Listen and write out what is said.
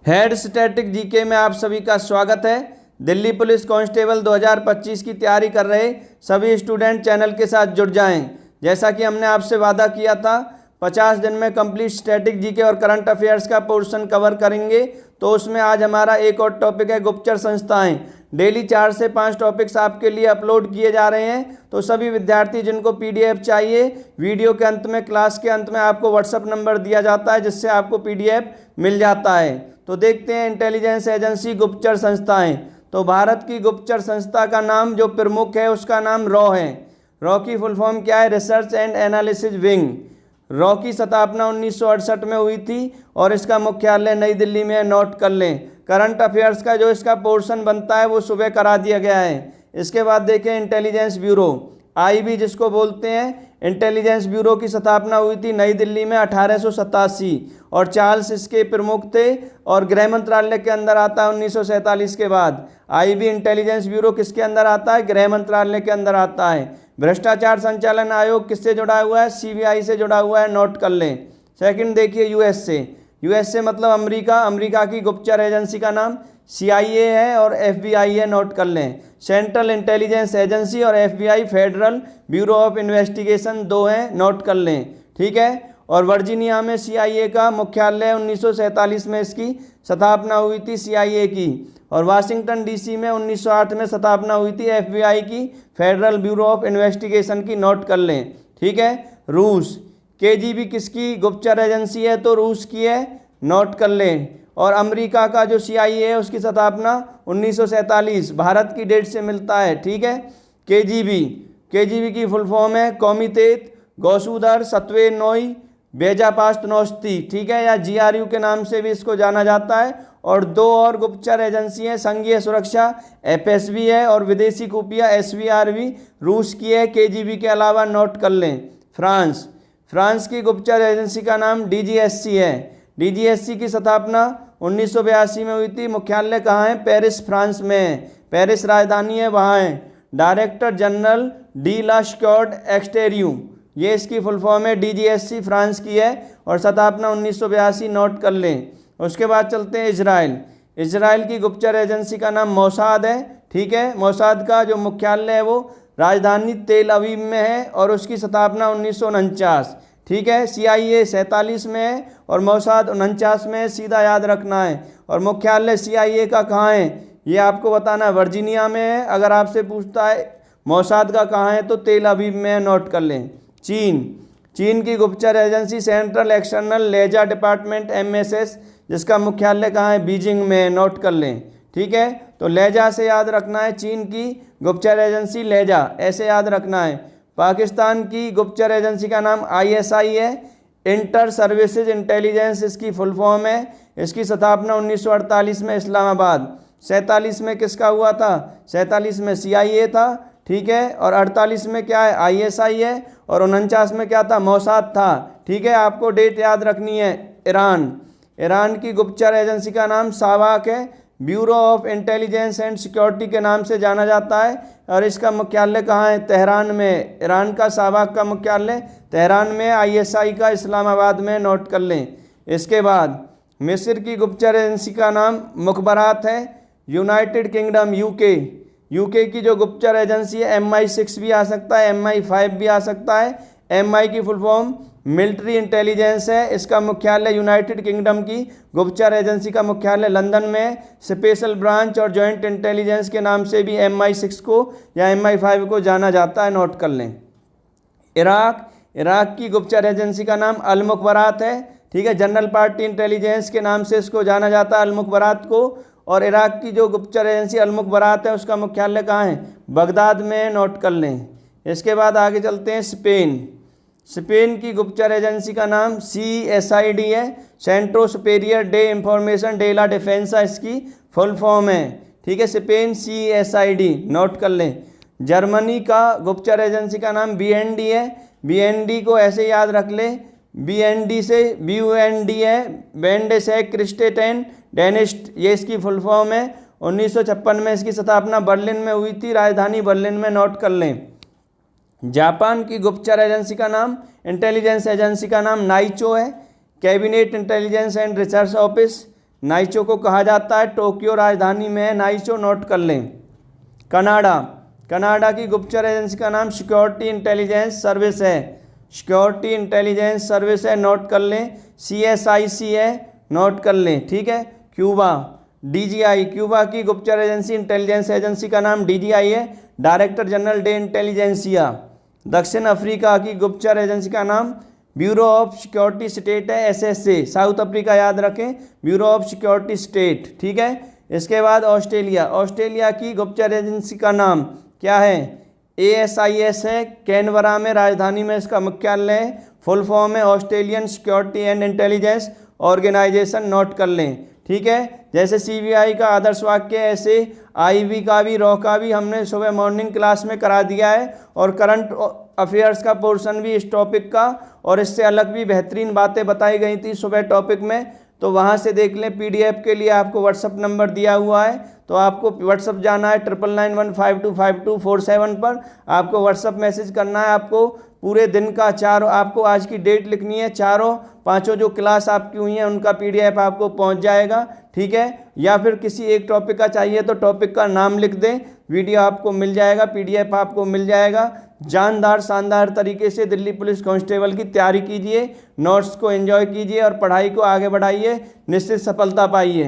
Head static GK में आप सभी का स्वागत है। दिल्ली पुलिस कांस्टेबल 2025 की तैयारी कर रहे सभी स्टूडेंट चैनल के साथ जुड़ जाएं। जैसा कि हमने आपसे वादा किया था 50 दिन में कंप्लीट स्टैटिक जीके और करंट अफेयर्स का पोर्शन कवर करेंगे, तो उसमें आज हमारा एक और टॉपिक है गुप्तचर संस्थाएं। डेली 4 से 5 टॉपिक्स आपके लिए अपलोड किए जा रहे हैं, तो सभी विद्यार्थी जिनको पीडीएफ चाहिए, वीडियो के अंत में, क्लास के अंत में आपको व्हाट्सएप नंबर दिया जाता है जिससे आपको पीडीएफ मिल जाता है। तो देखते हैं इंटेलिजेंस एजेंसी गुप्तचर संस्थाएं। तो भारत की गुप्तचर संस्था का नाम जो प्रमुख है उसका नाम रॉ है। रॉ की फुल फॉर्म क्या है? Research and analysis wing. Raw की स्थापना 1968 में हुई थी और इसका मुख्यालय नई दिल्ली में है, नोट कर लें। करंट अफेयर्स का जो इसका पोर्शन बनता है वो सुबह करा दिया गया है। इसके बाद देखें इंटेलिजेंस ब्यूरो, आईबी जिसको बोलते हैं। इंटेलिजेंस ब्यूरो की स्थापना हुई थी नई दिल्ली में 1887 और चार्ल्स इसके प्रमुख थे और गृह मंत्रालय के अंदर आता है 1947 के बाद। आईबी इंटेलिजेंस ब्यूरो किसके अंदर आता है? गृह मंत्रालय के अंदर आता है। भ्रष्टाचार संचालन आयोग किससे जुड़ा हुआ है? सीबीआई से जुड़ा हुआ है, नोट कर लें। सेकंड देखिए यूएसए मतलब अमेरिका। अमेरिका की गुप्तचर एजेंसी का नाम सीआईए है और एफबीआई है, नोट कर लें। सेंट्रल इंटेलिजेंस एजेंसी और FBI federal bureau of investigation दो हैं, नोट कर लें, ठीक है। और वर्जीनिया में सीआईए का मुख्यालय 1947 में इसकी स्थापना हुई थी सीआईए की। और वाशिंगटन डीसी में 1908 में स्थापना हुई थी एफबीआई की, फेडरल ब्यूरो ऑफ इन्वेस्टिगेशन की, नोट कर लें, ठीक है। रूस, केजीबी किसकी गुप्तचर एजेंसी है? तो रूस की है, नोट कर लें। और अमेरिका का जो सीआईए है उसकी स्थापना 1947 भारत की डेट से मिलता है, ठीक है। केजीबी की फुल फॉर्म है कॉमितेत गौसूदर सत्वे नोई बेजापास्त नौस्ती, ठीक है, या जीआरयू के नाम से भी इसको जाना जाता है। और दो और गुप्तचर एजेंसी हैं, संघीय सुरक्षा एफएसबी है और विदेशी खुफिया एसवीआरबी रूस की है केजीबी के अलावा, नोट कर लें। फ्रांस की गुप्तचर एजेंसी का नाम डीजीएससी है। डीजीएससी की स्थापना 1982 में हुई थी। मुख्यालय कहाँ है? पेरिस, फ्रांस में है। पेरिस राजधानी है, वहाँ है। डायरेक्टर जनरल डी ला स्क्वाड एक्सटेरियू, ये इसकी फुल फॉर्म है। डीजीएससी फ्रांस की है और स्थापना 1982, नोट कर लें। उसके बाद चलते हैं इजराइल की गुप्तचर एजेंसी का नाम मोसाद है, ठीक है। मोसाद का जो मुख्यालय है वो राजधानी तेल अवीव में है और उसकी स्थापना 1949, ठीक है। सीआईए 47 में है और मोसाद 49 में है, सीधा याद रखना है। और मुख्यालय सीआईए का कहाँ है ये आपको बताना है, वर्जीनिया में है। अगर आपसे पूछता है मोसाद का कहाँ है तो तेल अवीव में है, नोट कर लें। चीन की गुप्तचर एजेंसी सेंट्रल एक्सटर्नल लेजा डिपार्टमेंट एमएसएस, जिसका मुख्यालय कहाँ है? बीजिंग में, नोट कर लें, ठीक है। तो लेजा से याद रखना है, चीन की गुप्तचर एजेंसी लेजा, ऐसे याद रखना है। पाकिस्तान की गुप्तचर एजेंसी का नाम आईएसआई है, इंटर सर्विसेज इंटेलिजेंस इसकी फुल फॉर्म है। इसकी स्थापना 1948 में इस्लामाबाद। 47 में किसका हुआ था? 47 में सीआईए था, ठीक है। और 48 में क्या है? आईएसआई है। और 49 में क्या था? मोसाद था, ठीक है। आपको डेट याद रखनी है। ईरान की गुप्तचर एजेंसी का नाम सावाक है, bureau of intelligence and security के नाम से जाना जाता है और इसका मुख्यालय कहाँ है? तेहरान में। ईरान का सावाक का मुख्यालय तेहरान में, आईएसआई का इस्लामाबाद में, नोट कर लें। इसके बाद मिस्र की गुप्तचर एजेंसी का नाम मुखबरात है। यूनाइटेड किंगडम यूके की जो गुप्तचर एजेंसी है MI6 भी आ सकता है, MI5 भी आ सकता है। MI की फुल फॉर्म मिलिट्री इंटेलिजेंस है। इसका मुख्यालय यूनाइटेड किंगडम की गुप्तचर एजेंसी का मुख्यालय लंदन में। स्पेशल ब्रांच और जॉइंट इंटेलिजेंस के नाम से भी MI6 को या MI5 को जाना जाता है, नोट कर लें। इराक की गुप्तचर एजेंसी का नाम अल मुखबरात है, ठीक है। जनरल पार्टी इंटेलिजेंस के नाम से इसको जाना जाता है, अल मुखबरात को। और इराक की जो गुप्तचर एजेंसी अल मुखबरात है उसका मुख्यालय कहाँ है? बगदाद में, नोट कर लें। इसके बाद आगे चलते हैं स्पेन की गुप्तचर एजेंसी का नाम CSID है, Centro Superior de Informacion de la Defensa इसकी फुल फॉर्म है, ठीक है। स्पेन CSID, नोट कर लें। जर्मनी का गुप्तचर एजेंसी का नाम BND है। BND को ऐसे याद रख ले, BND से BUND है, बेंडेसेक क्रिस्टेटेन डेनिस्ट, ये इसकी फुल फॉर्म है। 1956 में इसकी स्थापना बर्लिन में हुई थी, राजधानी बर्लिन में, नोट कर लें। जापान की गुप्तचर एजेंसी का नाम, इंटेलिजेंस एजेंसी का नाम नाइचो है। Cabinet Intelligence and Research Office Naicho को कहा जाता है। टोक्यो राजधानी में है नाइचो, नोट कर लें। कनाडा, कनाडा की गुप्तचर एजेंसी का नाम सिक्योरिटी इंटेलिजेंस सर्विस है। सिक्योरिटी इंटेलिजेंस सर्विस है, नोट कर लें। CSIC है, नोट कर लें, ठीक है। क्यूबा, DGI, क्यूबा की गुप्तचर एजेंसी इंटेलिजेंस एजेंसी का नाम DGI है, डायरेक्टर जनरल डे इंटेलिजेंसिया। दक्षिण अफ्रीका की गुप्तचर एजेंसी का नाम ब्यूरो ऑफ सिक्योरिटी स्टेट है, SSA। साउथ अफ्रीका याद रखें, ब्यूरो ऑफ सिक्योरिटी स्टेट, ठीक है। इसके बाद ऑस्ट्रेलिया, ऑस्ट्रेलिया की गुप्तचर एजेंसी का नाम क्या है? ASIS है, कैनबरा में राजधानी में इसका मुख्यालय है। फुल फॉर्म है Australian security and intelligence organisation, नोट कर लें, ठीक है। जैसे CBI का आदर्श वाक्य है, ऐसे IB का भी, रॉ का भी हमने सुबह मॉर्निंग क्लास में करा दिया है, और करंट अफेयर्स का पोर्शन भी इस टॉपिक का और इससे अलग भी बेहतरीन बातें बताई गई थी सुबह टॉपिक में, तो वहाँ से देख लें। PDF के लिए आपको व्हाट्सअप नंबर दिया हुआ है, तो आपको व्हाट्सअप जाना है 9991525247 पर। आपको व्हाट्सअप मैसेज करना है, आपको पूरे दिन का आपको आज की डेट लिखनी है, पांचों जो क्लास आपकी हुई हैं उनका PDF आपको पहुंच जाएगा, ठीक है। या फिर किसी एक टॉपिक का चाहिए तो टॉपिक का नाम लिख दें, वीडियो आपको मिल जाएगा, PDF आपको मिल जाएगा। जानदार शानदार तरीके से दिल्ली पुलिस कांस्टेबल की तैयारी कीजिए, नोट्स को एंजॉय कीजिए और पढ़ाई को आगे बढ़ाइए, निश्चित सफलता पाइए।